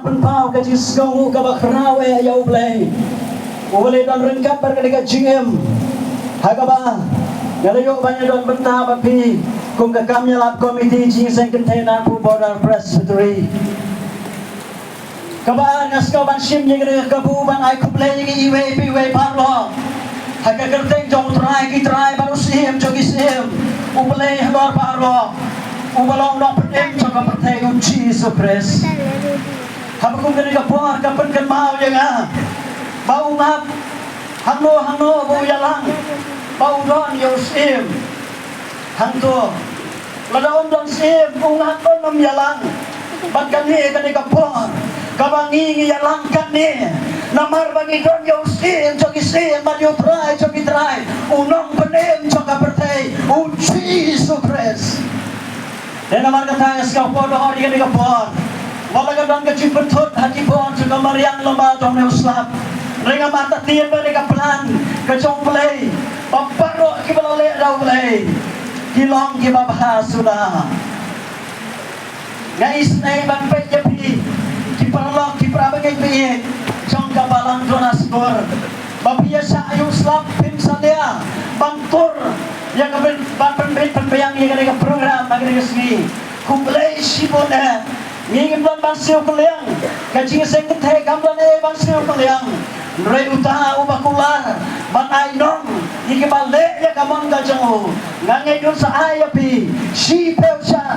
penpau ke jisgong ke bakrawe ya ublay ublay dan rengkap berkadika jingem hagaba ngalayo banyak don benta bapi kum ke kamnya lab komiti jingseng kentenan pu border presbytery kabaan ngaskaw ban sim yang kabu ban ay kublay yang iwe piwe parlo haga kerteng jong try ki try baru sim jogi sim ublay halor parlo ubalong no petem coba pertai Jesus Christ. Habang kung puar kapan kan mau yang bau ngap hangno bau yalang bau don yosim hangto ladaon don sim ungak on nam yalang bagkan ni kan puar kabangi yalang kan ni namar bagi don yosim jogi sim mario try unong penem coba pertai Jesus Christ. Dan nama kata sekau podo hari kan dikapor. Walau kadang kecil betut haji pon juga mariang lomba jom neuslap. Ringa mata tiap mereka pelan kecong play. Paparo kibalole rau play. Kilong kibabah sudah. Ngais nai ban pe jepi. Kiparlok kiprabagai pe. Jong kabalang jonas gor. Babiasa ayu slap pim salia. Bangtur yang penbayang yang ada program agak resmi kumplay sibona ngingin bulan bangsiu kaliang kacing sekretari gamlan bangsiu kaliang rei utaha ubakular ban ainong ikibale ya kamon gajangu ngangai dun sa ayapi si peusha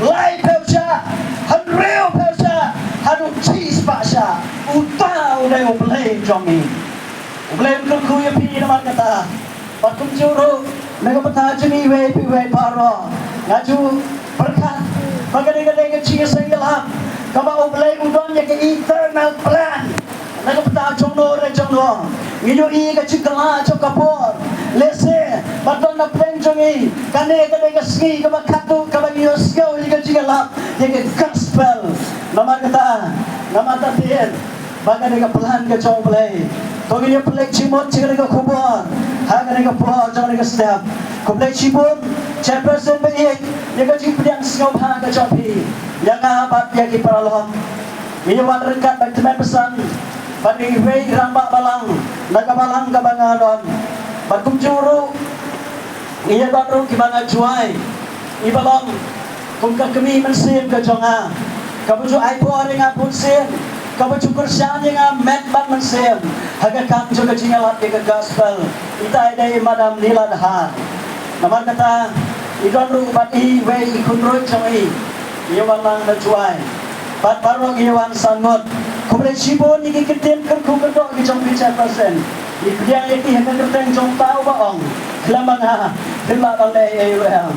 lai peusha hanreo peusha hadu cheese pasha utaha udah ublay jongi ublay kuya pi nama kata patum juru mereka bertajuk ni we paro ngaju berkat bagai-bagai kecil sehingga kama ublay udonnya ke eternal plan mereka bertajuk no ngiyo i kecil kala cokapor lese baton na plan jongi kane keski kama katu kama ngiyoskau i kecil kala yang gospel nama tatian bagai-bagai plan ke ublay Kami ni pelak cimot jika mereka kubur, hanya mereka puas jangan mereka sedap. Kumlek cimot, chairperson baik, yang kecil pedang sengau hang kecapi, yang abat yang kiparalom. Minuman rekat bagi teman pesan, bagi wei rambak balang, naga balang kabangadon. Bakum juru, ia baru kibanga juai, ibalong, kumka kami mensim kejonga, kamu ju iPhone yang apun sim. Kamu cukur siang yang met ban mensim, harga kamu juga jingalat ke gospel. Ita ada madam nila dahar. Nama kata idon rubat i we ikun roy cami. Iwan lang najuai. Bat barong iwan sangot. Kumre sibon iki ketim kerku kedok di jom bicara persen. Ipiang iki hendak kerteng jom tahu baong. Kelambang ha, kelak balai ayuam.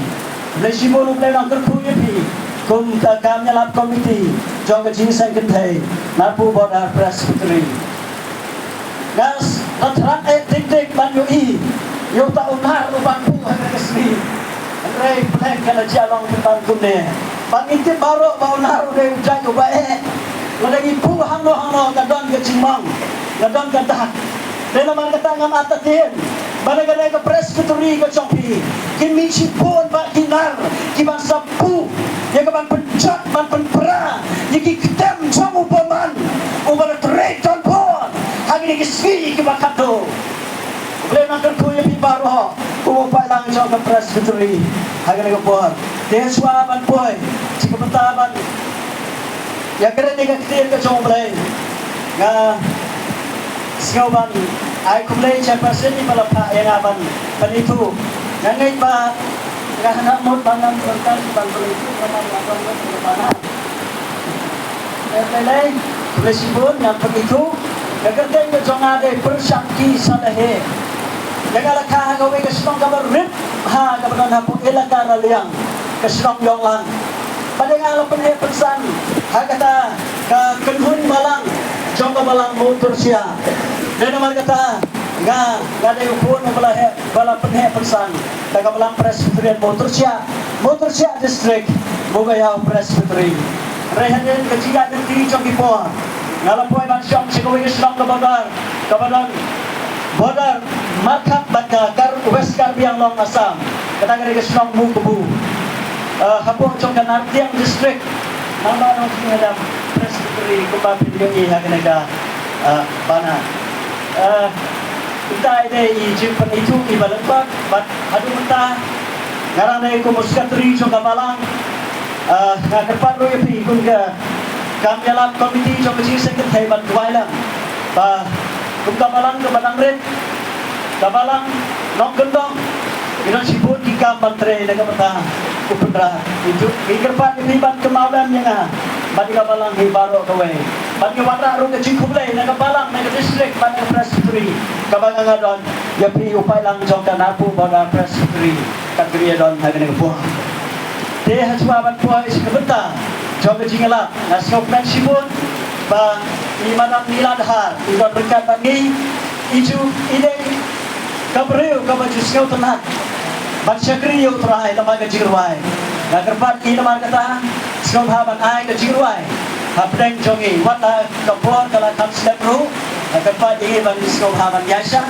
Kumre sibon ublay lang kerku ipi. Kum kamnya lab komiti jong kejingseng kentai napu border presbytery gas natrak tik banyu i yo ta unar ubantu hangga kesni rei plek kala jalong tentang kunne pangiti baro baunar udah ujai ubae lagi pu hangno kadon kecimang kadon kadah dena man katangam atatin Banaganay ka presbytery ka chopi kimi sipon ba kinar kiban sapu ya kaban pencak ban penpera yiki ketem jamu paman ubara treton pon hagi ni kiswi kibakato boleh nakar kuya pibaro upa lang sa ka presbytery hagi ni kapon deswa ban poy sikapataban ya kare ni ka clear ka chomblay nga Singauban ay kumlay chairperson ni palapa yang aban panitu ngangay ba ngahanap mo banang kontan ban panitu naman laban mo sa Lelay presibon ng panitu nagkatay ka jongade persakti sa lahi nagalakah gawin ka sinong kabar rip ha kabaran hapon ilaka na liyang ka sinong yong lang padang pensan ha kata ka kenhun malang jongga balang motor siya. Dan naman kata nga ada yung puno bala penhe persan taga balang presbyterian motor siya district Bugayaw Presbytery. Rehan din kajiga ng tijong ipo. Ngalan po ay mansyong sigawin islang kabadang border markat baga West Carbiang Long Asam. Kataga rin islang Mukubu. Hapong chong kanartiang district. Nama nang sinadam Presbytery. Secretary kumpa pinjungi hagenega bana. Kita ide jimpan itu ibalatbat, bat adu mentah. Ngarang na ko Secretary jo kabalang. Ngakerpat ro yapi kunga kamyalam komiti jo kecil secretary bat duailang. Ba kum kabalang ke badang red. Kabalang nok gendong. Ina sibut kika mantre na kamata upendra. Itu ikerpat ini bat kemauan yang bat kabalang hibaro kawe. Bat kewata ro ke Cikuble na kabalang na district bat Presbytery. Kabalang ngadon yapi upay lang jo kanapu boda Presbytery. Kadriya don hagenega buah. Dia hajwaban puah isi kebenta. Joga jingala naskau pensibun ba imanam niladhar idon berkat bagi iju ide kabreu kabaju skau tenat ban syakri yo trai lama gajirwai nagerpat ina markata skau haban ai gajirwai hapdeng jongi wata kapor kala kam stepru nagerpat ini ban skau haban yasha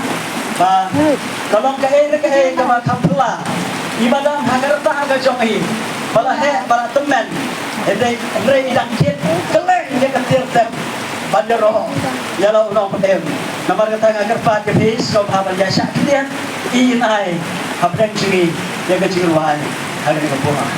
ba kalong ke kama kampla ibadah hagarta aga jongi bala temen ede idang kit keleng dia ketir tem bandero yalau no pedem namar kata ngagerpat ke bis kau haban yasha kitian inai hapdeng jingi dia gajirwai hagenega buah.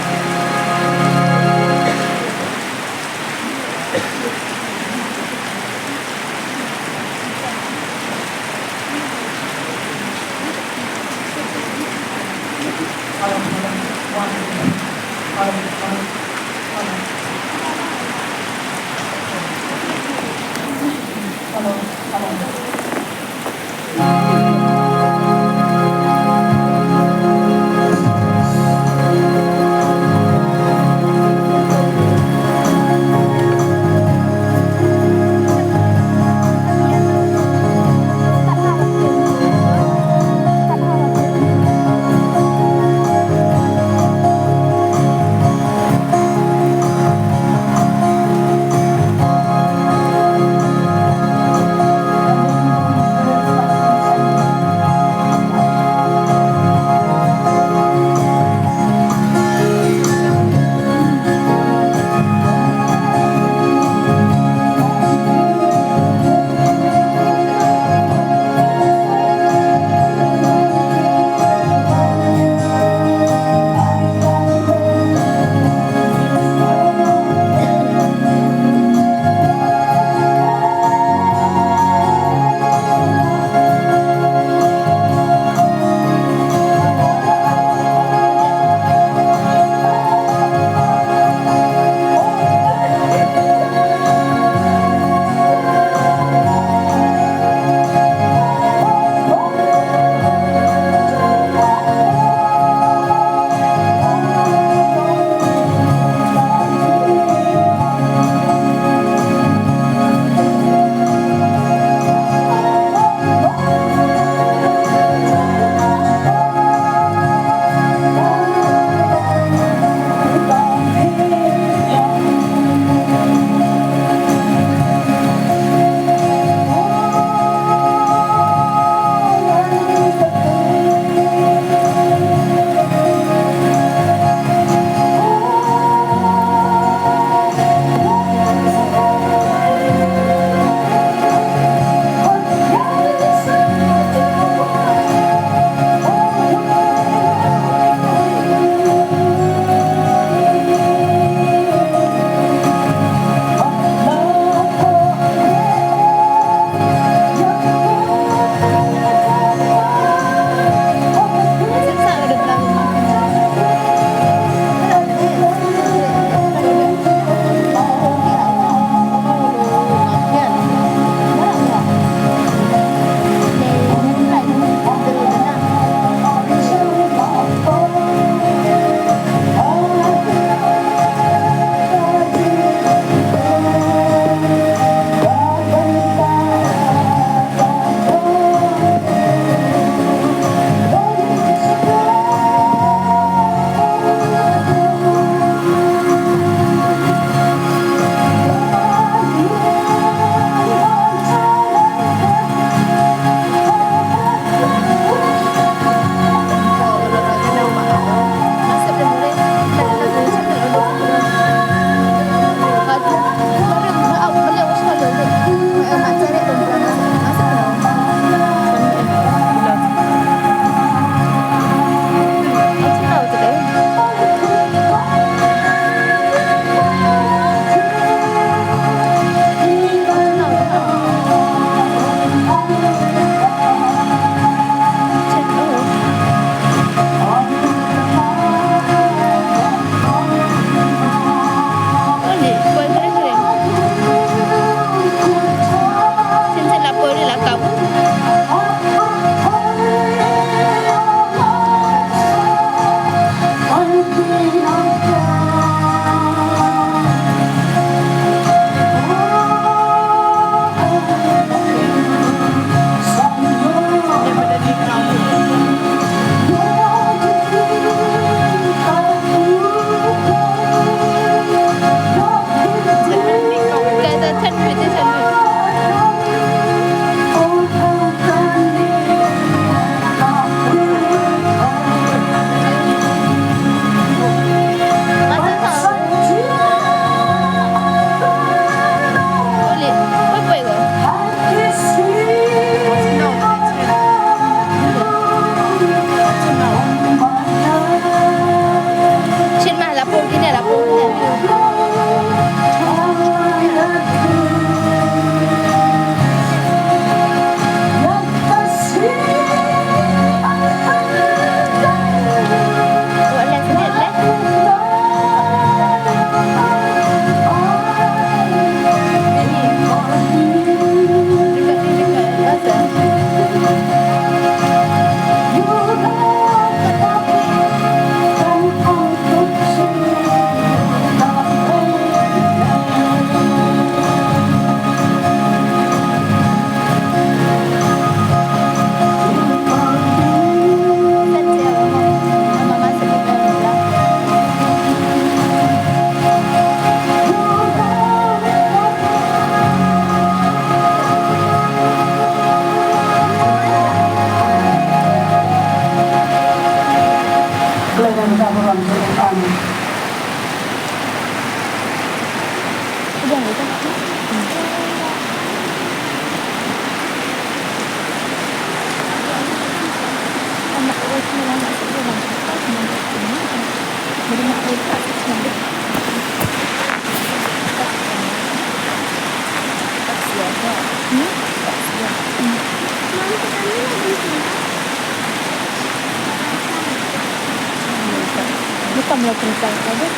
Amla Kristal tadi.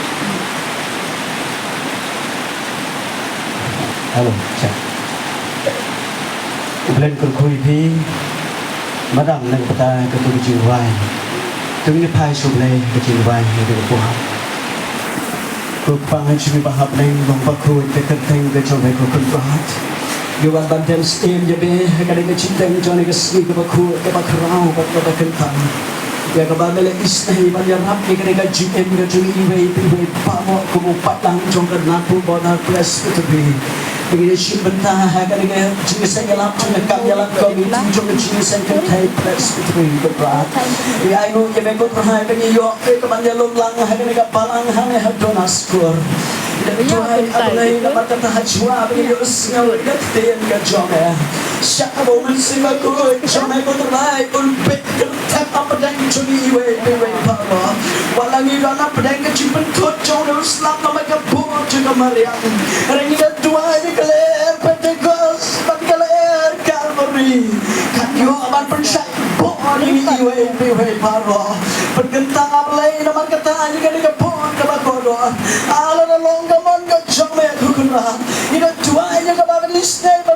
Halo, cak. Ulen kurkui pi, madam nang pata ketu jiwai. Tung ni pai sublai kejiwai hidup kuat. Kupang cumi bahap neng bang pakui kekenteng kecomai kukun kuat. Yuan banten stem jabe kadang kecinteng jone kesni kebaku kebakrau kebakentang. Ya kabamele istai banyak rap ni kadang GM kecumi iwei iwei pamo kumupat lang jong kernapu bonar plus ketebi. Begini sih bentah kadang jenis yang lap jong kam yang lap kami jong jenis yang kentai plus ketebi berat. Ya inu jabe kau terhai begini yo kebanyakan long kadang kapalang hane hadonas kur. Tuhan Adonai dapat kata hajwa begini usngal ketian kejome. Siapa momen simaku jome ku terlai ulpit kertak apa dan cumi iwe paro. Walangi dana pedang kecipen tut jong Islam nama kabur juga Maryam. Rengi dua ini keler Pentecost ban keler Calvary. Kan yo aman percaya ini iwe paro. Pergentang ablay nama kata ini kan kabur kebakodo. Ala long gaman ga jome ku kunra. Ina dua ini kabar lisne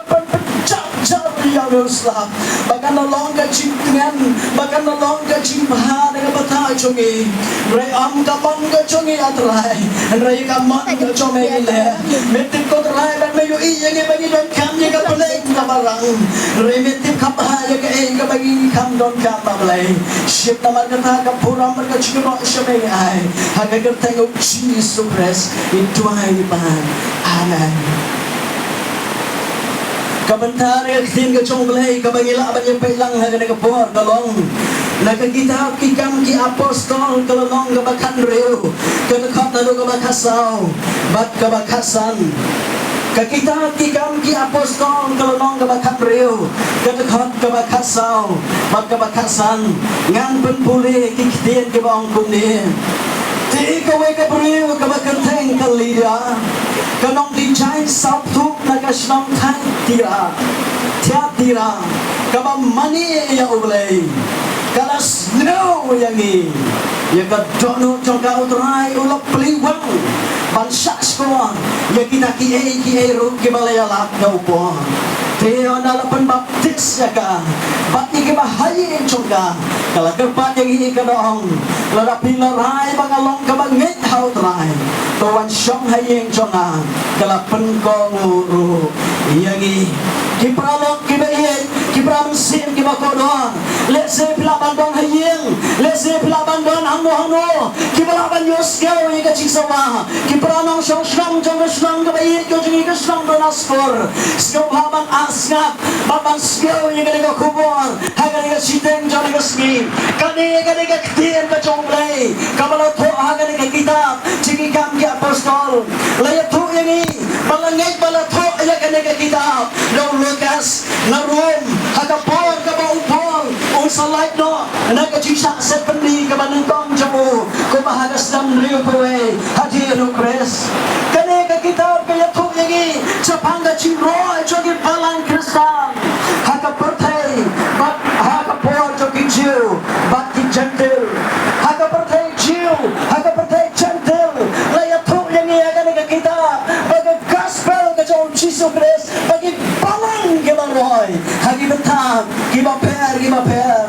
yang Islam, bahkan nolong kecintaan, bahkan nolong kecintaan dengan betul jongi, ream kaman kejongi atlai, rei kaman kejome ile, metik kau terlai dan meyui yang bagi don kam yang kapelai kabarang, rei metik kapah yang bagi kam don kabalai, siap nama kata kapuram berkecino semai ai, haga tengok Jesus Christ itu hai ban, amen. Kabentar tin ke chong blai ka bangila ban yang pelang ha ka por kalong nakakita kikam ki apostol kalong ka bakan reu ka khat na ka bakasau bat ka bakasan kakita kikam ki apostol kalong ka bakan reu ka khat ka bakasau bat ka bakasan ngan pen pule kikten ke bang kumni ti ka we ka reu ka bakanteng kalida kanong dijai sabtu nagasnam thai tira tiatira kaba mani ya ublay kala snow yangi ya ka dono choka utrai ulap peliwang bansak sekolah ya kita ki ru ki balaya lak upo teo nalapan baptis ya ka bati ki bahayi choka kala kerpat yang ini kadong larapi larai bangalong ka bangit hau trai kawan syong hayeng chonga kala penkong uru yangi kipralok kibayen kipram sim kibakodo lese pilabandon hayeng lese pilabandon hanu kipalaban yosgao ika ciksawa kipranong syong jong kabayen kojong ika syong donaskor skau haban asngap baban skau ika kubor hagan ika siteng jong ika smi kani ika ketien ka jonglay kabaloto hagan ika kitab cikikam ki apostol layatu yangi balangay balato ayakan ika kitab Lukas na Rom hagapor ka ba upol sa light no nagajisa sa pendi ka ba ng tong jamu kumahagas ng rio pawe hati ano kres kane ka kitab kaya to yangi sa panga chiro jogi palang kristal hagapertay bat hagapor jogi Jew bat ki gentle hagapertay Jew hagapertay gentle laya to yangi agad ka kitab baga gospel ka jong Jesus Christ bagi palang gibaroy hagi betang gibaper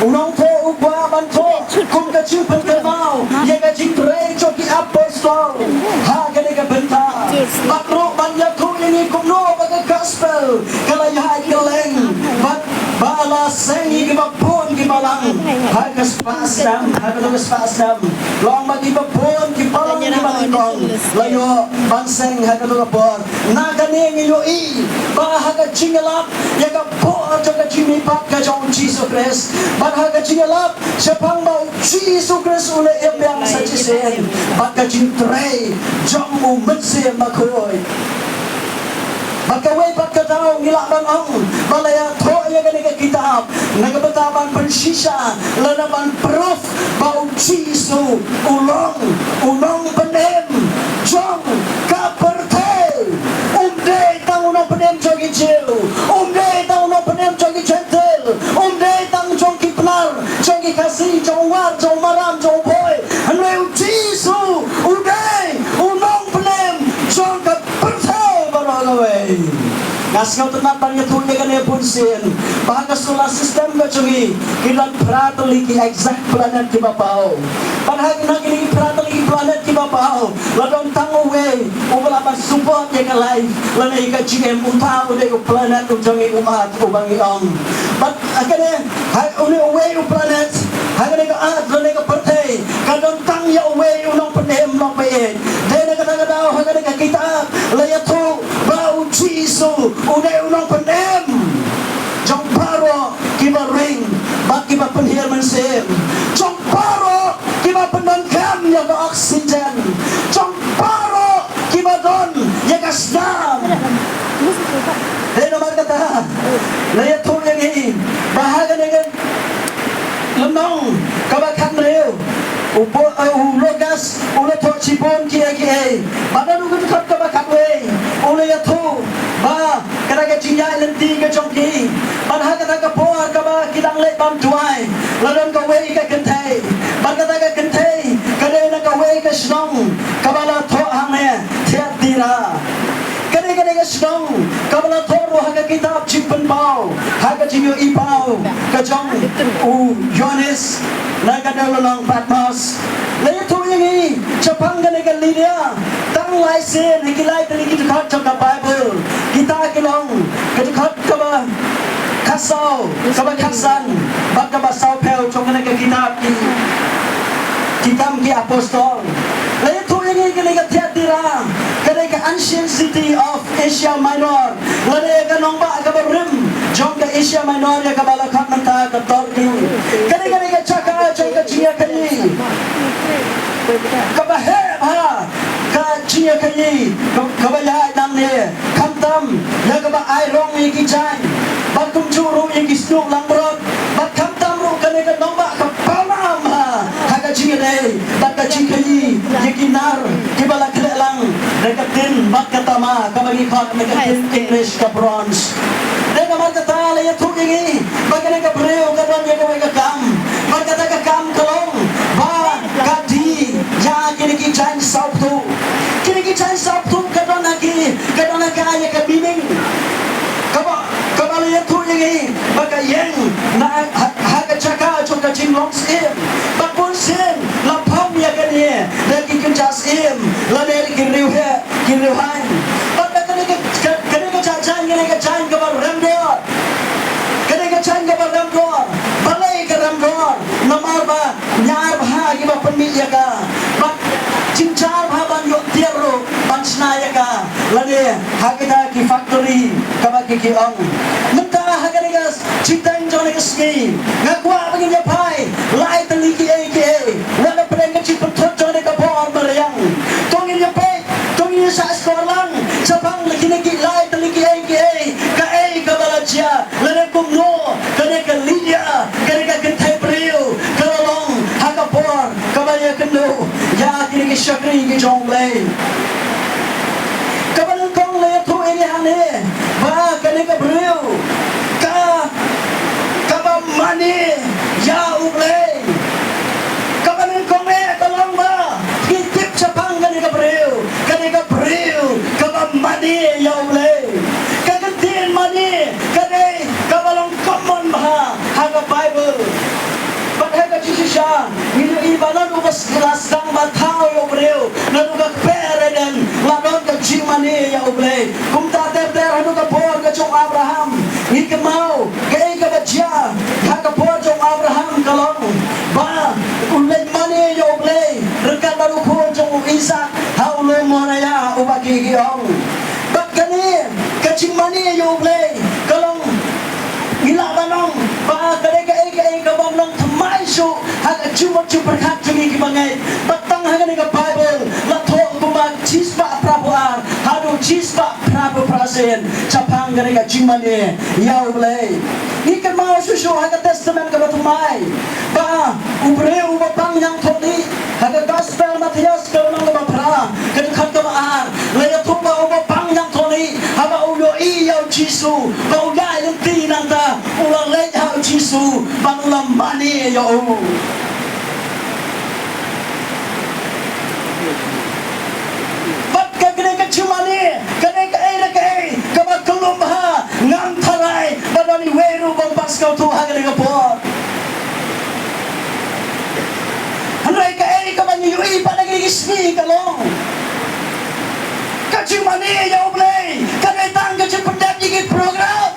unong to ugwa banto kung ka chupan ka mau ya ka jingre joki apostol hagi ka benta bakro banya to ini kumno baga gospel kala yahay kaleng bala sengi gibapon gibalang hagas pasdam long bagi bapon gibalang gibalangkong layo banseng hagaluga por nagane ngiyoi bahaga jingalap yaga por jaga jimipat ka jong Jesus Christ bahaga jingalap sepang mau Jesus Christ ule yang sa jisen baga jintre jong umetse makoy Magkaway pagkatao ngilaban ang balaya to ya ganega kitab nagabataban pensisa lanaban proof bau jisu ulong penem jong kaperte umde tang unong penem jogi jiu umde tang unong penem jogi gentle umde tang jong kipnar jogi kasih jong war jong maram jong boy and jisu ngasih tenat banyak tuh ya kan ya pun sin bahkan solar system kecungi kita perateliki exact planet kita bau padahal kita ini perateliki planet kita bau lalu tanggung way ubah support ya kan life lalu ika GM utau deh planet kecungi umat ubangi om but akhirnya hai uni way planet akhirnya ke art lalu ke partai kadang tang ya way unang pendem unang payen dia kata-kata akhirnya ke kita lalu tu bau jisu udah unang pendem jong paro kiba ring bak kiba penhir mensem jong paro kiba penangkam ya ke oksigen jong paro kiba don ya ke senam dia nomor kata lalu tu yang ini bahagia dengan lemong kabakan reu ulogas ulo to cipon kia pada lu kan kabakan we ulo ya tu ba kada ke cinya lenti ke jongki pada kata ke por kaba kidang le bam tuai ladon ka we ka kentai ba kata ka kentai kada na ka we ka snong kabala to hame thiat tira kada ka snong kabala to ro ha kitab chipen pau ha ka jinyo I pau ka jong Yohanes na kada long Patmos le tu yang Jepang kada ka lidia tang lai se nikilai tali ki khat trong ka Bible kita kilong kedekat kaba kasau kaba kasan bak kaba sau pel trong kana ka kitab ki apostol lalu tu ini kena tiatira kena ke ancient city of Asia Minor lalu ke nombak kaba rim jong ke Asia Minor ya kaba lakat menta ke Turki kena ke cakap jong ke Cina kini kaba ha ka Cina kini kaba ya namne kamtam ya kaba airong iki jan bakum curu iki snuk lambrot bakam tamru kena ke nombak ke Panam ha Cina deh baka Cina kini yakinar kibala kelelang dekatin bak katama kabagi khot dekatin English ka bronze deka mar kata le tu ini bagane ka breu ka don ya ka kam mar kata ka kam kalong ba kadi ya kini ki jan sabtu kini ki jan sabtu ka don lagi ka ya ka bining kaba le tu ini baka yeng na ha ka chaka choka jinglong sim bakun sim la phom ya ka ni deki ki jas im la ne ki riu he ki riu han baka kani ka chajan kini ka chan ka bar ramdo kani ka chan ka bar ramdo balai ka ramdo namar ba nyar bha ki ba panmi ya ka bak cincar bha ban yo tiaro panchna ya ka la ne ha kita ki factory ka ba ki ong menta ha ka ni gas citang jone ka ski ngakwa bagin ya pai lai tali ki wala preng ka ciput jone ka por maryang tongin ya pai tongin sa skorlang sa pang lagi lai tali ki ka ka balajia lene kumno kane ka linya kane ka kentai priu kalong ha ka por ka ba ya kendo ya kini ki shakri ki jongle ka ba kong le tu ini hane ba kane ka priu ka ba mani ya uble ka ba kong me kalong ba kitip sa pang kane ka priu ka ba mani ya uble money kade kabalong common bah haga Bible but haga chisha ini ibadan ubas lasang batao yo breu nanu ka pereden ladon ka chimani ya uble kumta ter hanu ka por ka chong Abraham ikmau kay ka bajya haga por chong Abraham kalong ba ulen mani yo uble rekan baru por chong Isa haulo moraya ubagi giong bakani kacing mani yo play kalong ilabanong ba kare ka bomnong thamai shu ha chuma perkhat jungi ki bangai batang ha ni ka Bible la tho kuma chispa prabuar hadu chispa prabu prasen chapang kare ka chimani yo play ni kan mau shu ha ka testament ka batumai ba ubre ubapang yang thoni ha ka gospel Matius ka nong ka pra ka khat ka ar la ya thuma ubapang yang thoni haba ulo iya Jisu kau gai lenti nanta ulang leh hau Jisu ban ulang mani yo bat ka kene ka chumani kene ka ka ba kelum ha yui pada gisni kalong kacing mani ya boleh kami tang kacing pendap gigit program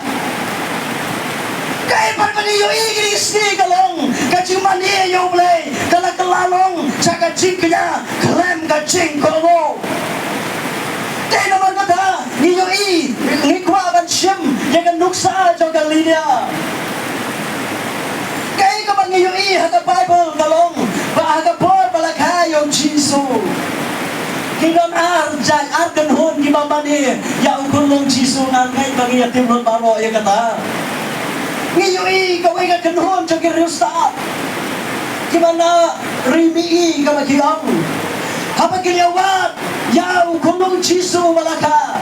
kaya pada yui gisni kalong kacing mani ya boleh kalau kelalong sa kacing kaya klem kacing kolong kaya naman kata ni yui ngikwa kan siyem yang nuksa jo kalinya kaya kapag yui haka Bible kalong bahaga por balakay yung Jisu kinon arjay arkan hon di mamani ya ukulong Jisu na ngay bagi yatim ron baro ya kata ngiyoi kaway ka kanhon sa kirusta kimana rimi ka magiyang habagilawat ya ukulong Jisu balaka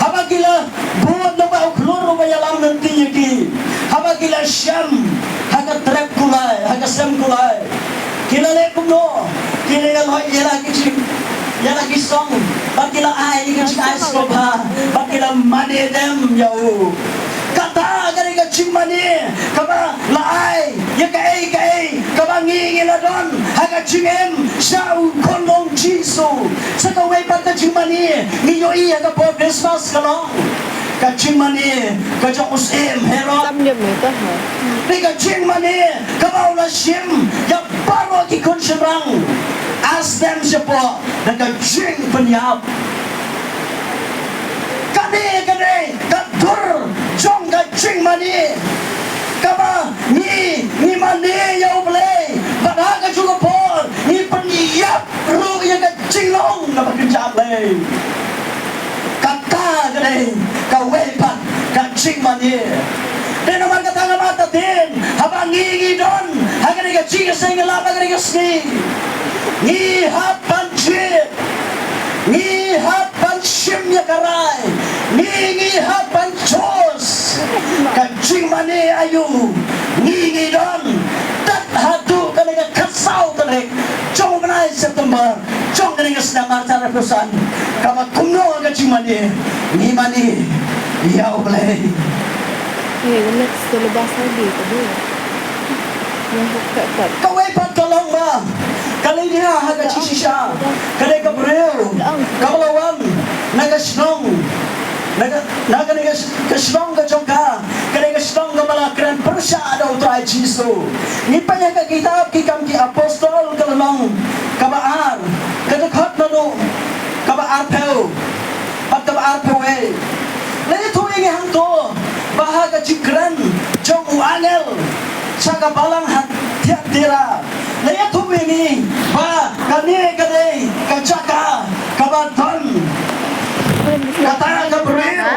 habagila buwan na ba ukulong bayalang nanti yaki habagila siyam haga trep kulay haga sem kulay kilale kuno kilala loy yala kisong bakila ay kicing ay skoba bakila mani dem yau kata gari kacing mani kaba laay ya kai kaba ngingila don haga cingem sau kolong Jisu sakaway pa kacing mani ngiyoi haga po Christmas kalong kacing mani kajong usim herot di kacing mani kabau la sim yang baru kikun serang asdem sepo dan kacing penyap kade katur jong kacing mani kaba ni mani ya boleh pada kacung por ni penyap ru yang kacing long na pekerjaan leh kata gede kawepan kacing mani dan naman kata mata din habang ngingi don hagan ka chiga sing laba ka sni ni hapan chit ni hapan shimya karay ni hapan chos kacing mani ayu ngingi don tat hatu ka kasau ka jong na September jong ka sedang marta repusan kama kuno kacing mani ni mani ya boleh next to lebas lagi tadi. Yang dekat. Kaway pagkalong ba? Kali niya haga chisisya. Kali Gabriel. Kamalawan. Nagasnong. Nagasnong ka chongka. Kali gasnong ka malakran. Persya daw try Jisu. Ngipanya ka kitab kikam ki apostol kalanong. Kabaar. Kadakot na no. Kabaar peo. Pagkabaar peo eh. Lain tuwing hangko. Bahaga jikran jong uangel sa kabalang hatiatira laya tuwingi ba kani kajaka kabaton kata Gabriel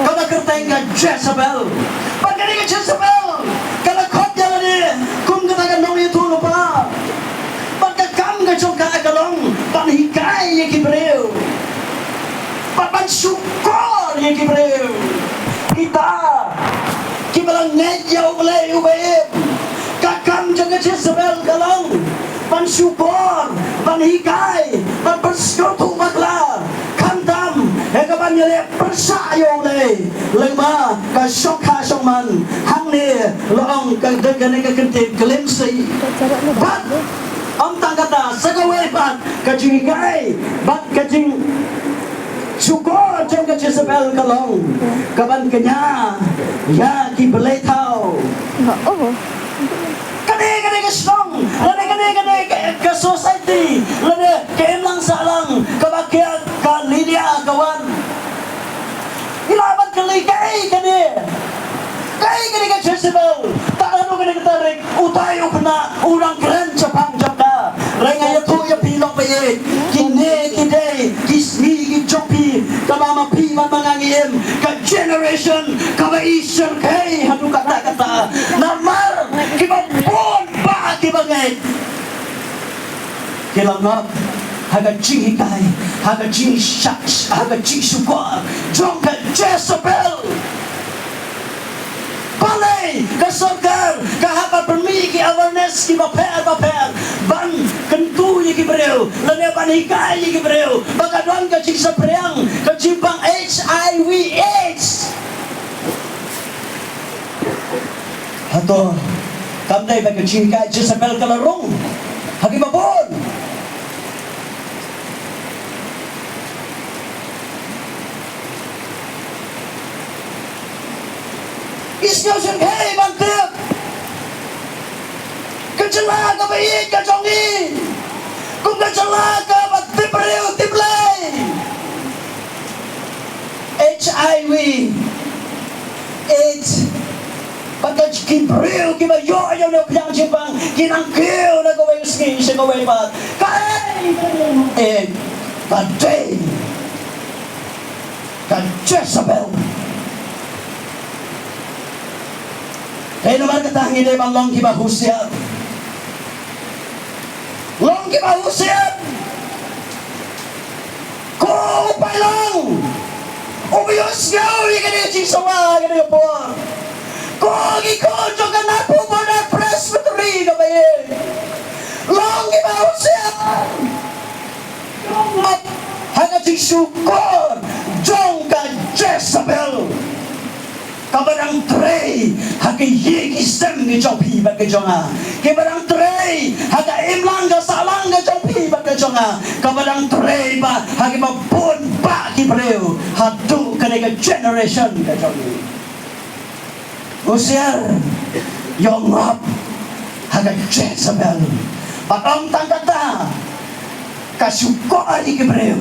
kata kerteng ka Jezebel pagkani ka Jezebel kalakot yala ni kung kata ka nung ito lupa pagkakam ka jong kaagalong panhikay yung Gabriel papansukor yung Gabriel kita kibalang ngedyaw ulay ubayib kakam jaga Jezebel galang pansukor panhikay panperskotu bakla kantam hekabanyale persayo ulay lima kasyokha syokman hangni loong kagdagane kakentin kelimsi bat ang tangkata sagaway bat kajingikay bat kajing syukur jom ke Jezebel kalong kaban kenya ya ki belay tau kade kesong kade ke society lade ke emlang salang kabakya ka Lydia kawan ilaban keligay kade ke Jezebel tak ano kade katarik utayo kena urang keren capang jabda rengaya tu ya pilok baye kine kide kismi jopi kamama piman mangangiem ka generation ka isyer kay hanu kata namar kibapon ba kibangay kilangap haga jing hikay haga jing shaks haga jing sukwa jongka Jezebel balay kasokar kahapa permiki awareness ki baper ban kentu ki breu lane ban hikai ki breu bagadon ka cik sapriang ka cimpang HIV AIDS hato kamdai ba ka cingkai Jezebel kalarong Isnyo siya hey bantip. Kacala ka ba kajongi. Kung kacala ka ba tipriw tiplay. HIV AIDS pagkat kibriw kibayo ayaw na piyang jibang kinangkiw na gaway uski siya gaway pat kay kaday ka Jezebel kaya naman katangin ay bang long kibahusyan ko upay lang umiyos nga uli ka niya chisama ka niya po kung ikonjo ka na po mo na presbytery ka ba yun long ibaw siya yung at hanggang syukor jong ka Jezebel kabarang tray hagi isem ni jong pibat ka jong ha kabarang tray haga imlang ka salang ka jong pibat ka jong ha kabarang tray ba hagi mabun ba kibreo hadu ka nega generation ka jong usiar yung rap haga Jezebel patong tangkata kasyuko ali kibreo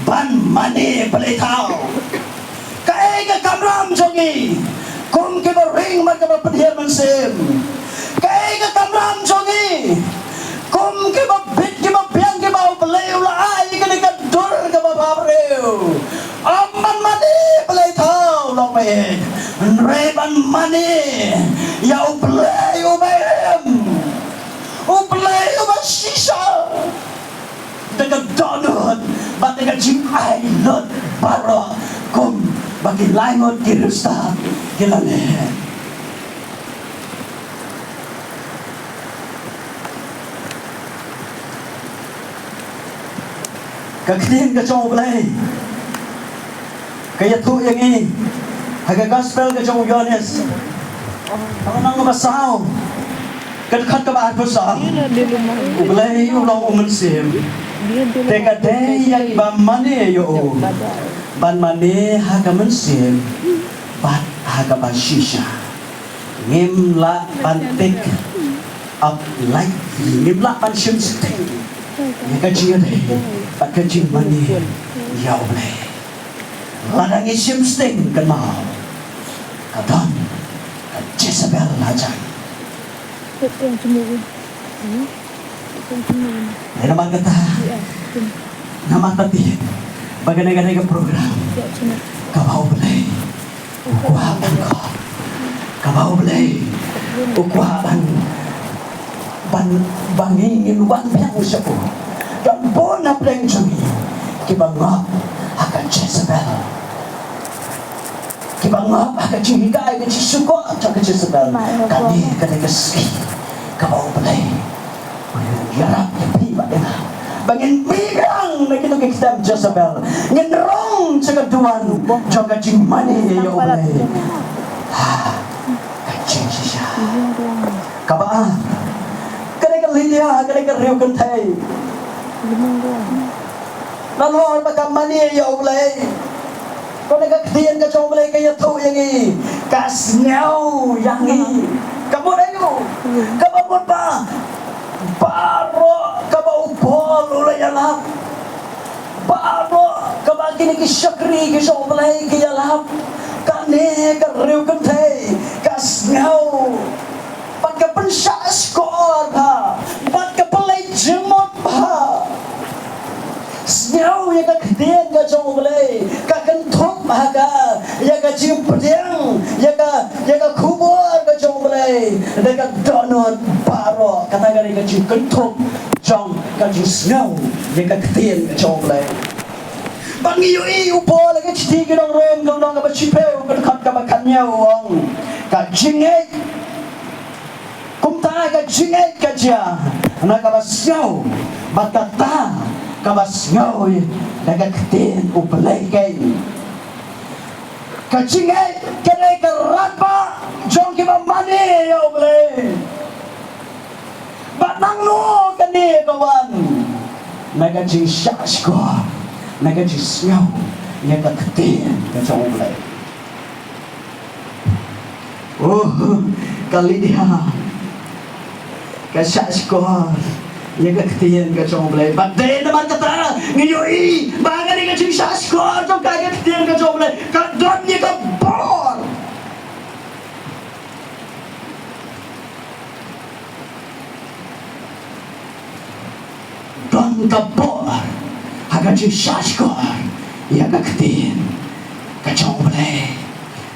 ban mani pelitao kaya kamram jongi kung kibaring magkapapadhir man sim kaya kamram jongi kung kibabit kibabiyang kibabalayo laay kanikadur kabababreo amman mani balay tao lang may reban mani ya ublay umayem ublay umasisya dagadonod ba't nagajimay lot para kung bagi langot kirusta kilane kakdin ka chong ulay kaya tu yang ini haga gospel ka chong yones ako nang masaw kadkat ka ba sa ulay ulang umansim teka day yang ba mani yo ban mani haga mensim bat haga bashisha ngimla pantik up like ngimla pan shim sting ya kajia deh pat kajing mani yaw bleh ladang shim sting kan mau kadang Jezebel aja ay naman kata naman tati baganay-ganay ka program kabaw balay ukuhapan ko kabaw balay ukuhapan bangingin wan biyang siya ko gambon na plang jami kibangap haka Jezebel kibangap haka jihigay ka jisuko haka Jezebel kani kaski kabaw balay yarap yapi ba bangin bigang na kinukikisam Jezebel ngenrong sa kaduan joga jing mani ya ulay kacing siya kabaa kanay ka linya kanay ka riyo kantay nanhor baka mani ya ulay kung nagkakdiyan ka sa ulay kaya to yang kasnyaw yang kabun ayo kababot pa baro kabaupol ulay alap baro kabagini kisyakri kisyobelay kiyalap kane kariw kantay kasngaw pagkapansya skor pa pagkapalay jimot pa snyaw yaga kdiyan ka jobelay kakantok mahaga yaga jimpedeng yaga kubor ka jobelay yaga donot baro katagari ka jikantok jong ka jisnyaw yaga kdiyan ka jobelay bangiyo po lagi chiti ng ren ng ka ba chipeo ka kanyaw ang ka jingay kung ta ka jingay ka dia na ka basyaw batata kabasngaw nagaktin upalay kay kachingay kanay karatpa jong kimamani upalay batang no kani kawan nagaching syash ko nagaching sngaw nagaktin kachong upalay Oh, kali dia kasyak skor. Ya ketian ka chong blai. Batay naman kata ngiyoi baga ni ka ching skor to kaya ketian ka chong blai. Ka don ni ka bor. Don ka bor. Haga ching skor. Ya ketian ka chong blai.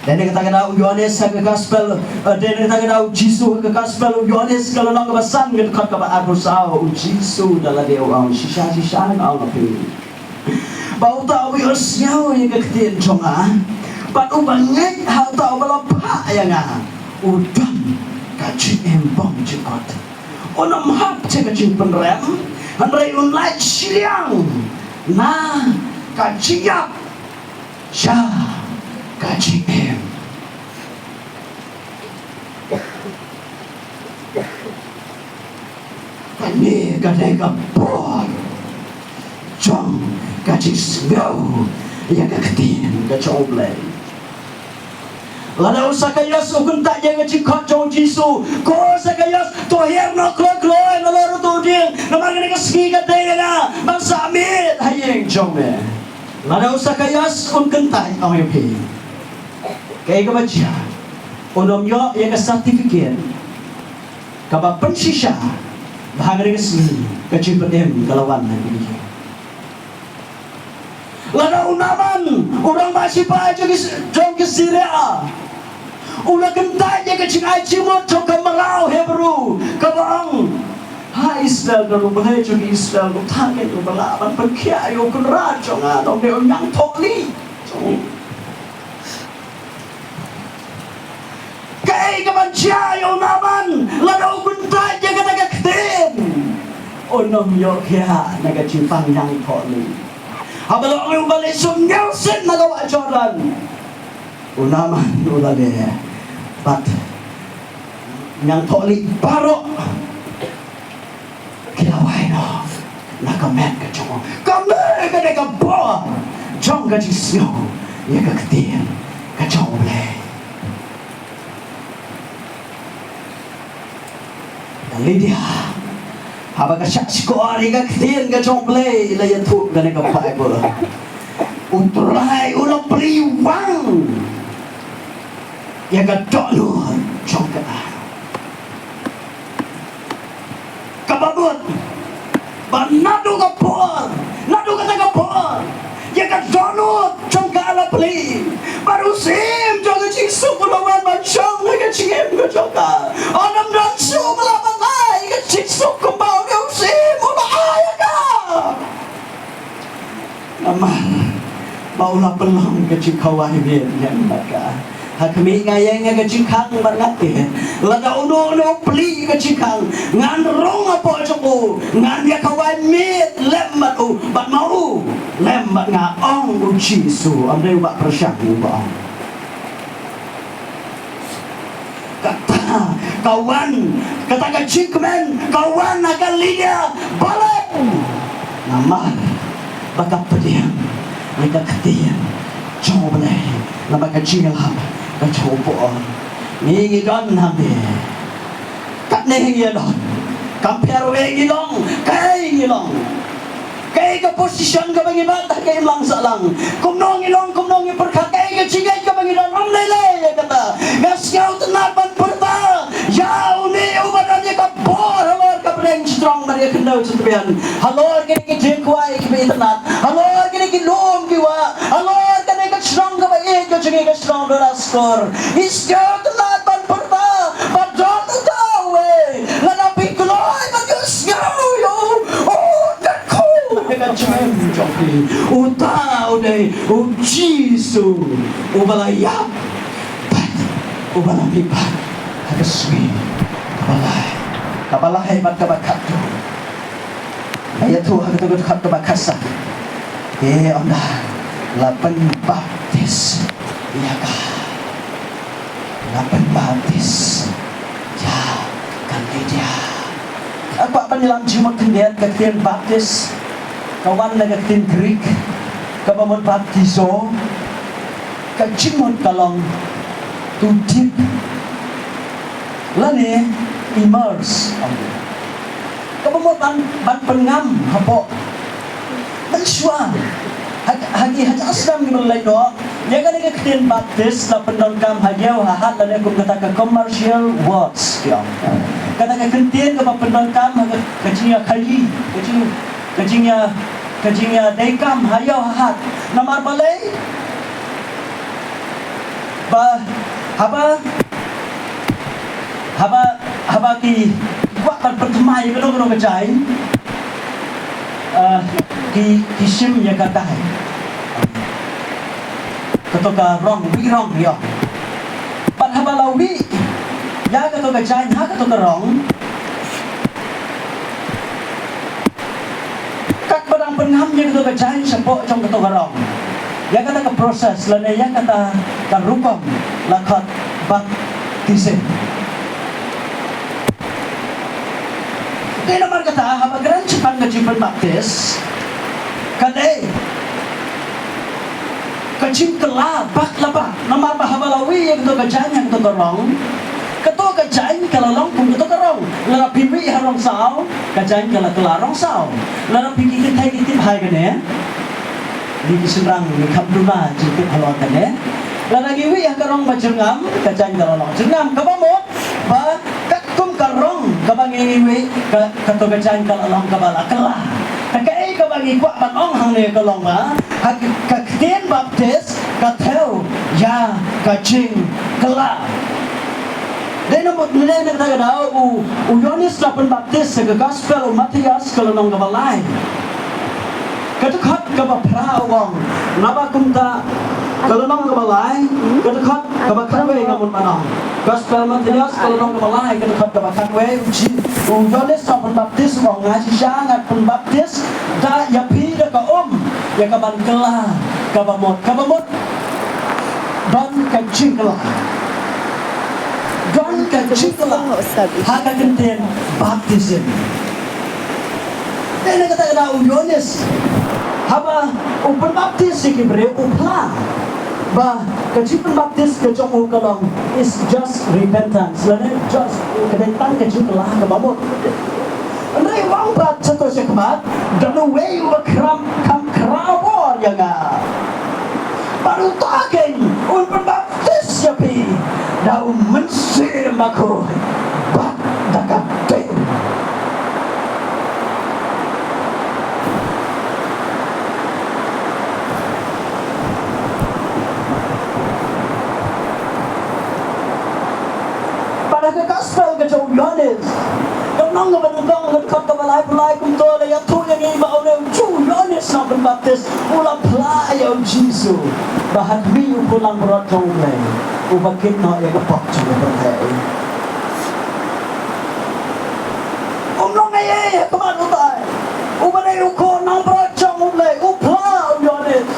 Dan dia katakan au Yohanes ke gospel, dan dia katakan au Jesus ke gospel Yohanes kalau nak kebasan ke dekat ke arus au Jesus dalam dia au sisa-sisa au napi. Bau tahu Yosnya yang keketian conga. Patu banget hal tahu melapa yang udang kaji embong jekot. Onam hap cekacing penrem, handrai unlai siliang. Nah kaji yap, syah. Kaji em kani kadai kapor jong kaji sengau yang keketin kecoblay lada usah kayas ukun tak yang kecikot jong jisu ko usah kayas toher no kloi noloru tu dia namanya ni kesegi kadai na bangsa amit hayeng jong me lada usah kayas ukun tak ang yupi kaya kebaca unom yo yang ke sertifikat kaba pensisya bahagia kesini kecil pedem kalawan lagi lada unaman orang masih baca jom ke Syria ulah kentai yang kecil ajimot jom ke Melau Hebrew kabang ha Israel dalam bahaya jom Israel utangin ubalaban perkia yo kenra jom adong dia yang tokli jom kay kamansiya yung naman lalaw kuntay yung katagatin unom yung kaya nagachipang niyang poli habalo ang yung balisong Nelson nagawa Jordan unaman ulali but niyang poli baro kilaway no nakamet ka chong kami ka nagabor chong ka chisyo yung kakatin ka chong ulay Lydia, haba ka siya sikori ka ktin ka chong play ila yatuk ka na ka Bible. Utray ulang priwang ya ka dono chong ka kababot banado ka por nado ka taga por ya ka dono chong ka ala play baru sim chong ka ching sukulawan man chong ka ching ka chong ka onam dan sukulawan Sisok kembang kau si mubahaya ka. Naman, maulah pelang kecil kawai biar yang maka. Hakmi ngayang kecikang berlatih. Lada uno peli kecikang. Ngan rong apa coba. Ngan dia kawai mit lembat bat mau lembat ngaong uci su. Amde ubak persyak ubak. Kata kawan kata kecikmen kawan akan lidia balik nama bakal pediam mereka ketian coba boleh nama kecil lah coba ni don nabi kat ni don compare we long kai ke position ke bagi batah kai lang salang kumnong perkah kai ke cigai ke bagi don lele kata gaskau tenar ban perta jauh ni ubadannya ke bor halor ke breng strong dari kendau setepian halor kini ke jengkuai ke internet halor kini ke lom kiwa halor kini ke strong ke baik ke cigai ke strong dora skor iskau tenar ban perta padon tahu lana pikloi bagus ngau yo dengan joki utau deh ujisu ubalayap ubalapipat hagaswi kabalay mat kabakatu ayatu hagatu kabakasa onda lapan baptis iya ka lapan baptis ya kan dia apa panilang jimot kendian kektian baptis kawan nagatin Greek kabamot baptizo kajimot kalong to dip Lani immerse kabamot ban pengam hapo Mansua hagi haja asram gimana do ya kan ke ktin baptis la pendongkam hajau hahat la aku kata ke commercial words ya kata ke ktin ke pendongkam kecinya kali kecinya dekam hajau hahat namar balai ba haba ki buat pertemai kalau kecai ki sim ya kata katoka rong ya pan habalawi ya katoka jain ha katoka rong các barang pengham ya katoka jain sampo trong katoka rong ya kata ke proses lane ya kata karupam lakat baptism Kaya naman kata, habagaran sipan ka jipang baptis, kadai, kajim kala, baklaba, namar mahabalawi yang to kajan yang to karong, kato kajan kalalong kung kato karong, lara pipi harong sao, kajan kalarong sao, lara piki kitay kitip hay kane, di kisurang kapduma jitip halong kane, lara giwi yang karong bajengam, kajan kalalong jengam, kabamot, ba kum karong kabang iwi kato gajan kalalong kabala kala kakai kabang ikwa banong hang ne kalong ma kakten baptis katheu ya kajing kala dena mot nile ne daga dau u Yohanes lapan baptis ke gospel Matias kalalong kabalai katukhat kabaprawang nabakumta kalalong kabalai katukhat kabakhawe ngamun manong Gospel Matias kalalong kabalai katukhat kabakhawe u Yohanes lapan baptis wong ngaji sangat pun baptis da yapi da ka ya kaban kala kabamot don kajingla haka kenten baptism dena kata kata u Yohanes haba upun baptis sikibre upla ba kajipun baptis kejong ukalong is just repentance lane just kedentan kejingla kabamot Andai wang bat satu sekmat dan way wakram kam krawor ya ga baru taken un baptis ya pi dau mensir mako bat dakate pada ke gospel ke Yohanes nong nga banugong nagkat kabalay-balay kung to na yato yung iba o na yung Yohanes na pembaptis ulang playa o Jisu bahat miyo po lang beratong may ubagkit na yung kapakcho na berhay nong ngayon kumano tayo ubanay ko ng beratong may upla o Yohanes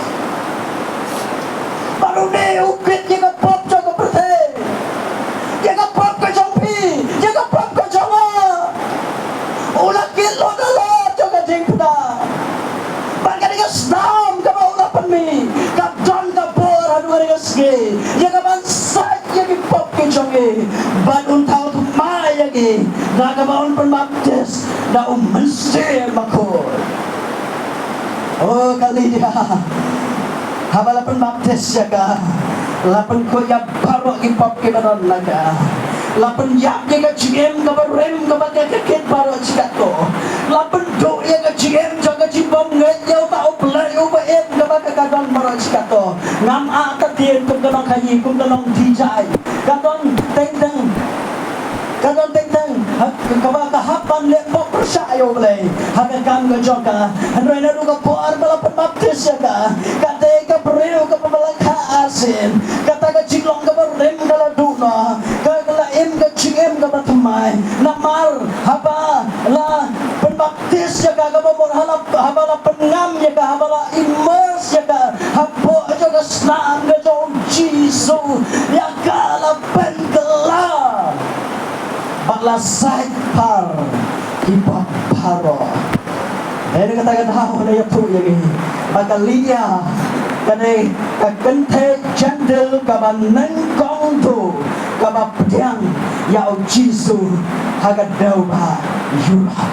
baru na ukit yung kapakcho na berhay yung kapakcho jompi yung kapakcho joma ulah kilo dalo jaga jengkuda bangga dengan Islam kau ulapan mi kadon kapor adu dengan segi ya kapan saja di pop kejonge badun tahu tu maya ge naga baun pembaptis da mesti makor oh kali dia habala pembaptis ya ka lapan ko ya baru di pop ke badon laga lapan yak ye ka jigem ka barem ka bagakit baro chikato lapan do ye ka jigem jaga jibom ngayaw ta oplay ubaem ka bagakadon baro chikato ngam a ta tien kum kanong khayi kum kanong dijay kadon teng kabaka hapan le pok persayo blay hagakam ka joka hanoi na ruga por bala pembaptis ya ka kate ka breu ka pabalaka asin kata ka jiglong ka barem kala duna ka im ka jigem ka batamay namar haba la pembaptis ya ka kabamor halap habala pengam ya ka habala immerse ya ka hapo joka snaan ka jong Jisu ya ka la pendela bakla side par ipa paro dari kata-kata na yato yagi bakal liya kane kakente jandel kaban nengkong tu kaba pedang ya Jisu haga dauba yura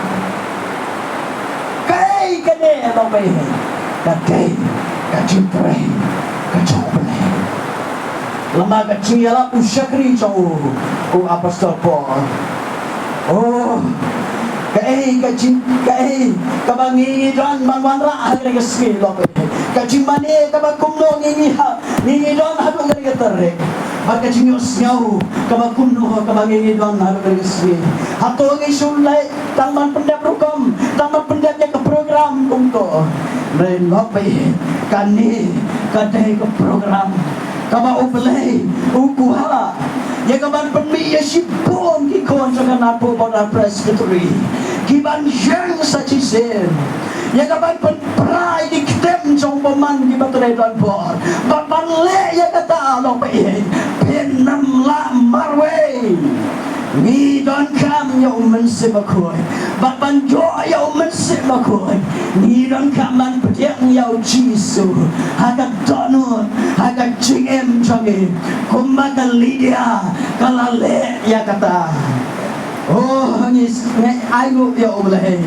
kai kene lo pe ka dei ka jimpre ka chopre lama ka chiala usyakri chau o apostol Paul oh kai ka bangi don manwanra haga ski lo pe ka jimane ka bakumno ngi don hadu ga terre maka jingos nyau kabakuno kabangi don haru kergeswi hato ngi sulai taman pendap rukom taman pendap ke program kumto ren lope kani kadai ke program kaba uplay ukuha ya kaban penmi ya sipon ki kon jangan napo pada presbytery kiban jeng sachisen ya kaban penprai di ketem jong peman di baterai dan bor baban le ya kata lo pe pen nam la marwe ni don kam ya umen sebakoi baban jo ya umen sebakoi ni don kaman pediang ya Jisu haga donut haga jingem jongi kumaka lidia kalale ya kata oh ni ayu ya ulai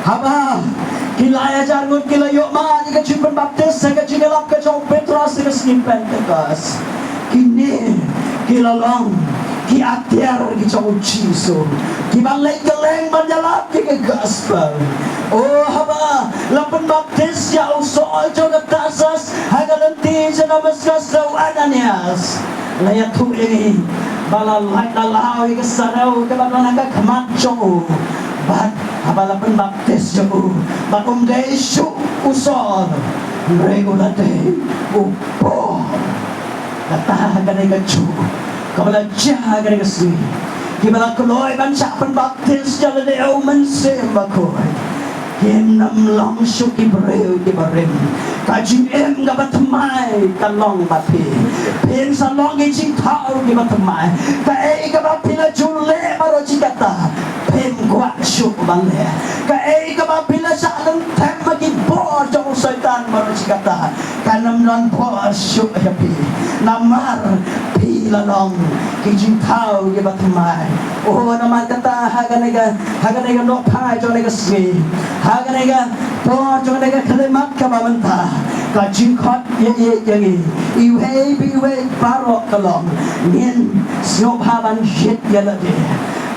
haba kilaya jangut kila yuk ma ni kecimpen baptis saya kecilap kecong Petrus ke snimpen tegas kini kila long ki atiar ki cong Jisu ki balai keleng menjalap ki gospel oh haba lapan baptis ya usol joga tasas haga lenti jana meskas do Ananias layat tu ini balalai dalawi kesarau ke balanaga kemaco bat abalapan baptis jago bakum desu usol regulate upo kata kadai gacu kabala jah kadai gasui kibala koloi bansak pen baptis jala deu mensem bakoi Yen nam long syuki bereu di barem kajing em gabat mai kalong bapi pen salong ijing tau di batemai ka ei gabat pila jule baro jikata pen kuat syuk bangnya ka ei gabat pila salong tem bagi bor jong setan baro jikata kanam non bor syuk happy namar pila long ijing tau di batemai oh nama kata haganega no pai jong nega swi haganega po jong nega kalimat kamamanta ka jingkot ye iwe parok kalong nien snop haban shit yalade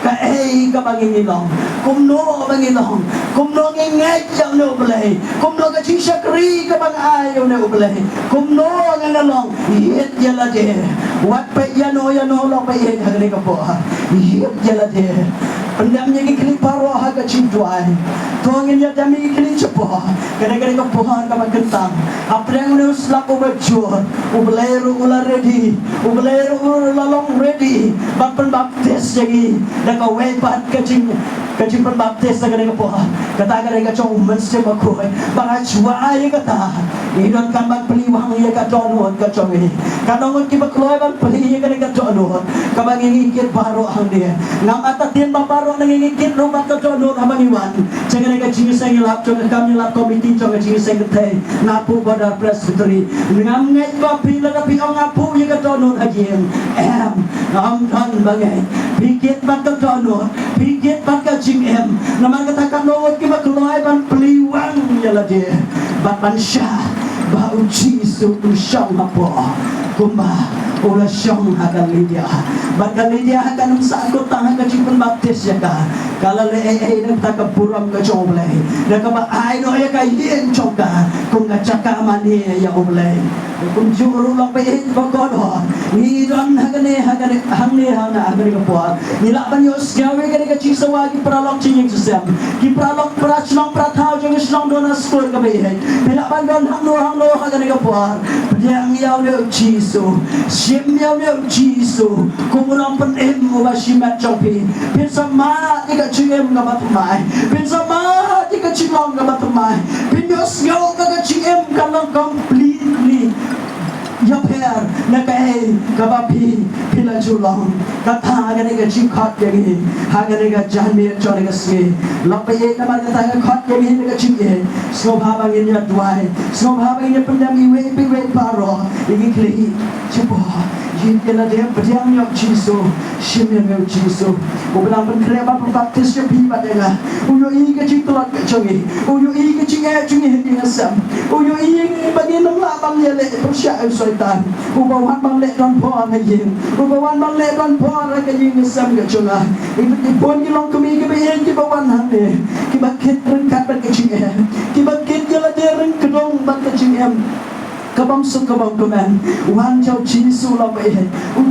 ka ei ka bangilong kumno bangilong kumno ngai jang no blai kumno ka chisakri ka bang ayo no blai kumno ngalong yet yalade wat pe yano lo pe ye haganega po yet yalade pendamnya ki kli paro ha ka chintwai tongin ya dami kli cepo kadang-kadang ka pohon ka magkentang apreng ne uslap ubajur ubleru ular ready ubleru lalong ready bapen baptis lagi dak away pat kacing pen baptis kadang ka pohon kadang-kadang ka chong mense makoi bang ajwa ya kata idon kan bang peliwang ya ka donot ka chong ini kadang ki bakloi bang peli ya kadang ka donot ka bang ngikit baro hang dia ngam atatin baparo nangingikit rumah ka donot habang iwan jangan ka jingisay ngilap chong kami lap komiti chong ka jingisay katay napu pada presbytery ngam ngai ba pila ka piong apu ya ka donot agien ngam don bangay pikit ba ka donot pikit ba ka jing naman katakan nongod ki makloi ban peliwang yala dia bapan syah ba Jisu usyang mapo kumba ula syong hagan lidia bagan lidia hagan sakot tang hagan jipun baptis ya ka kala le nang takapuram ka choble na ka ba ai no ya ka yin choka kung nga chaka mani ya oble kung juro lang pa yin bagod ho ni don hagan hangni hana hagan ka po nila ban yo syawe ka chisawa ki pralok ching sesam ki pralok prachnong prathao jong snong dona skor ka ba yin pila ban don hangno hagan ka po yang yaw le Jisu sim yaw le Jisu kumurang penem mo ba simat chopi pin sama ika chingem nga batumai pin sama ika chingong nga batumai pin yos yaw ka chingem ka lang completely ya per na kai kabapi pila julong kata agane ga chikhat yagi agane ga janme chone ga sme lapai na ma kata ga khat yagi ga chike swabhava nginya duai swabhava nginya pendam iwe iwe paro igi kli chupo yin kela dia pediang yok jisu shimya meu jisu ubelang pen kreba baptis ya pi badela uyo i ga chiklot ga chongi uyo i ga chinge chinge di nasam uyo i bagi nam la bang ye le persya syaitan ubawan bang le don po na yin ubawan bang le don po ra ga yin nasam ga chonga i pon ki long kami ga be ki bawan han ne ki bakit ren kat ga chinge ki bakit ya la de ren kedong bat ga chinge kabam su kabam kuman wan chau jisu la be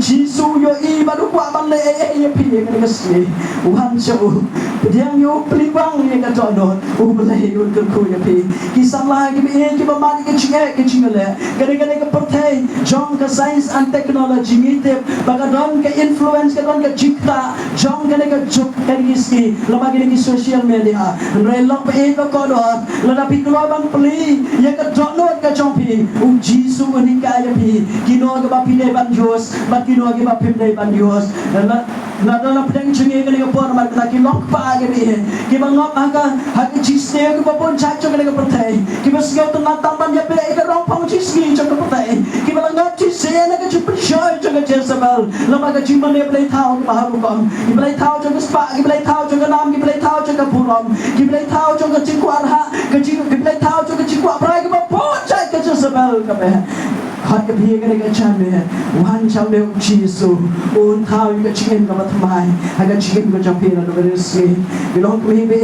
jisu yo i ba du kwa ban le ye pi ye ga si wan chau diang yo plibang ye ga tono u bele yo ga ku ye pi ki sam la ki be ki ba ma ki chinge le ga ga pertai jong ka science and technology ni te ba ga don ka influence ka don ka jikta jong ga juk ka ni si la ba ki social media re lo pe ko ko do la da pi ko bang pli ye ga tono ka jong pi jisu ni kaya pi kino ga ba pile ban jos ba kino ga ba pile ban jos na dalam pedang chinge ga ni por ma na ki lok pa ga ni ki ba ngop ha ga jisne ga ba pon cha cho ga ga pertai ki ba sgau tu na tamban ya pe ga rong pong jisni cho ga pertai ki ba ngop jisne na ga chup shoy cho ga Jezebel la ba ga chimba ne play thao ga ba ha kom ki play thao cho ga spa ki play thao cho ga nam ki play thao cho ga purom ki play thao cho ga chikwar ha ga ki play thao cho ga chikwa brai ga ba pon cha ga Jezebel ga be hot ga pi ga ga chan me wan cham me jisu un thao ga chicken ga ba thmai ha ga chicken ga jam pi na ga re se ki long me be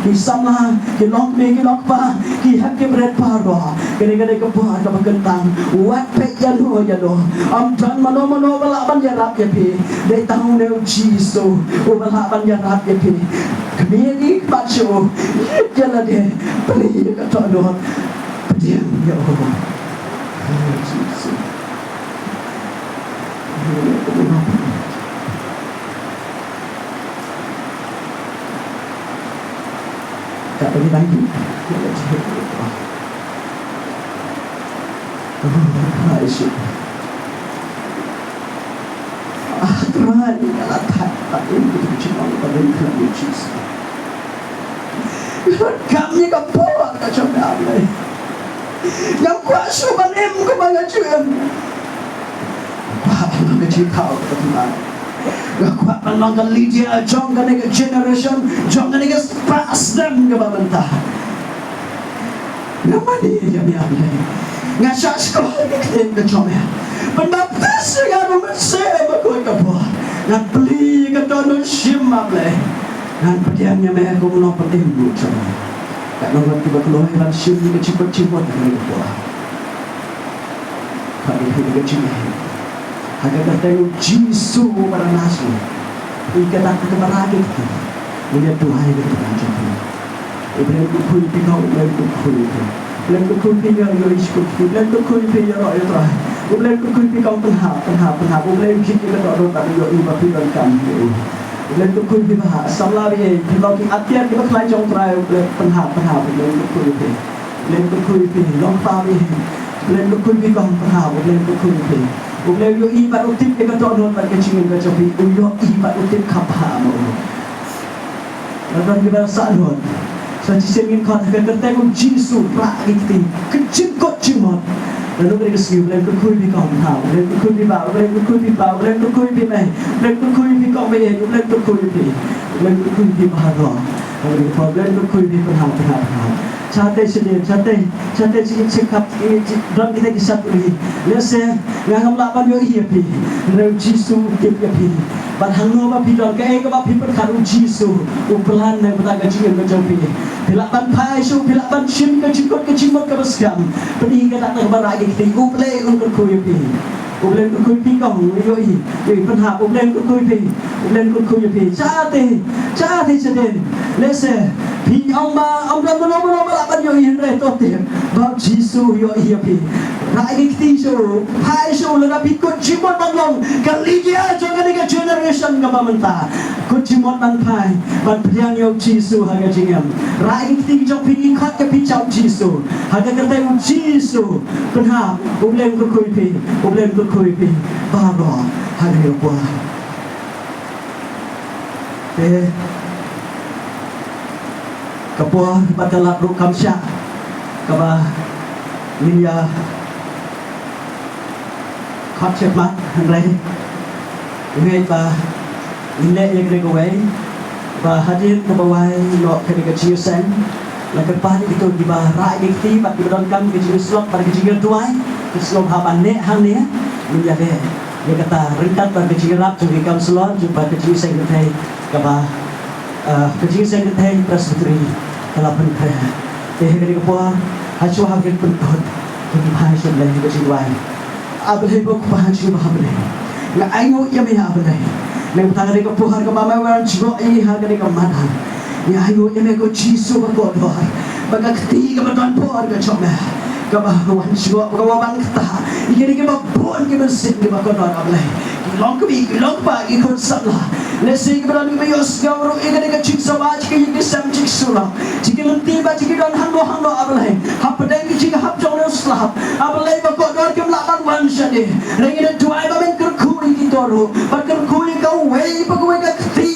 ki samla ki long me ki lok pa ki hak ke bread pa ro ga ga pa ga ba gantang wat pe ya lo am than mano bala ban ya rap ya pi de tang ne jisu u bala ban ya rap ya pi kami ba cho ya la de pli ga to no diam ya Allah Jesus. Tak boleh lagi. Aisyah. Tuhan, Allah tak ini cuma pada Tuhan Yesus. Kami kapal kacau apa? Yang kuasa banem ke mana cuam? Kuat nak cikau ke Tuhan. Kuat nak Lydia, jom kan ke generation, jom kan ke past them ke bantah. Nama dia yang ni. Ngasah sekolah ke jom ya. Pendapat saya rumah saya berkoi kapal. Nak beli ke tahun siapa le? Nak pediamnya mereka mula penting buat. Tak nak tiba keluar dan sim ni cepat-cepat nak buat. Kali ini kecil. Agar datang Jisu pada nasu. Ikan tak kemarah itu. Melihat Tuhan itu macam tu. Ibrahim kukul pikau, Ibrahim kukul itu. Ibrahim kukul pikau, Ibrahim kukul pikau itu lah. Ibrahim kukul pikau penhap. Ibrahim kita tak ada tak ada ibu bapa kan. Ibrahim kukul pikau. Samlah dia, kalau kita atian kita kelai jauh terakhir penhap. Ibrahim kukul pikau. Ibrahim kukul pikau. Long pari. Ibrahim kukul pikau penhap. Ibrahim kukul pikau. Ibrahim yo ibat utip kita tak ada tak kecingin kecapi. Yo ibat utip kapal. Lalu kita sahaja. Saya ingin katakan tentang Jisu prakiti kecil kot cuma. Lalu mereka sendiri boleh berkuih di kaum tahu, boleh berkuih di bawah, boleh berkuih di bawah, boleh berkuih di mana, boleh berkuih di kaum ini, boleh berkuih di bawah. Lalu boleh berkuih di penhal. Cantik sedih, cantik sikap dalam kita kisah ini. Lese, ngam lapan yo iya pi, lalu Jisu tip ya pi. Barang no pi dol, kaya ka pi perkaru Jisu, upelan na betaga jingan macam pi. Pilapan pai su, pilapan sim ka jikot ka jimot ka baskam. Pedi ka tak baragi kita, uple ungkul kuy pi. Ulen kuy pi kong yo i, penhap ulen kuy pi, ulen kuy pi. Cantik sedih. Lese, pi ông dah menolong lapan yo i re totem. Bab Jisu yo i pi. Rai kita su, pai su la pi ko jimot banglong. Kali dia jangan dengan generation ka pamenta kujimot man pai ban priang yo Jisu haga jingam rai ti jong pi khat ke pi chau Jisu haga kate u Jisu penha ublem ku khui pi ba ro haga yo kwa kapua batala ru kamsha kaba liya khat mat hanrai ngai ba ile ye gawai ba hadir ke bawah lo ke kecil sen la ke pa itu di ba rai di ti ba di don kam ke jiu slot pada kecil tuai ke slot haban ne hang ne menjadi dia kata ringkat pada kecil rap tu kam slot jumpa kecil sen ke kaba kecil sen ke presbytery kalapan ke ke kapua hachu hakin pun kun hai sun le ke jiu wai abelai bok pa hachu ba abelai la ayo ya me abelai nang tangari ko puhar ko mama wan jigo ai harga ko manan ya ayo ya me ko Jisu ko dor baga kti ka ban puhar ka chome ka ba wan jigo ko bang ta ikiri ke ba bon ke besit ke ba ko dor ablai long pa i ko sabla le se ke ban me yos ga ro ikiri ka chik samaj ke yik sam chik sura chik lunti ba chik don hando ablai hap dai ki chik hap jong slap ablai ba ko dor ke mlaban wan shade rengin tuai ba men kurkuri ki doro ba kurkuri ka wei ba ko ga kti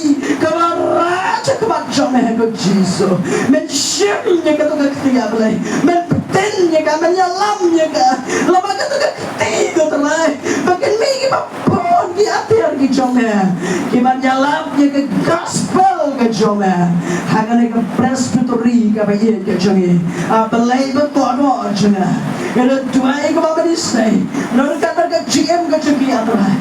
ka ba raja ka ba jome ko Jisu men shim nya ka to ka kti ablai men ten nya ka men yalam nya ka la ba ka to ka kti ko to lai ba ken mi ki ba pon ki atir ki jome ki man yalam nya ka gospel ka jome hagane ka presbytery ka ba ye ka jome ablai ba ko no jona kada tuai ka ba ni stay no ka ka GM ka jome ablai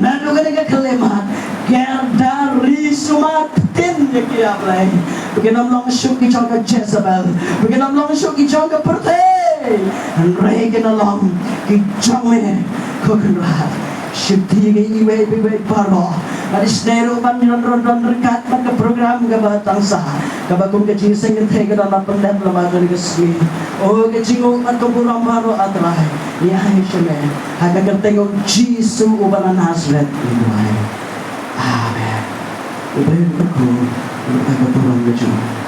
nanu ka kalemat gerda risumat tin nya ki ablai Beginam long shuk ki chong ka Jezebel beginam long shuk ki chong ka Perte and regen along ki chong me kokenrat shifti ke iwe iwe paro ari snero ban ron rekat ban ke program ka batang sa ka bagong ka jiseng ke ka na pendet lama ka ni smi o ke jingo at ko buram paro atrai ya sheme haga ka tengo Jisu ubana Nazareth amen ibrahim ko Berkata Tuhan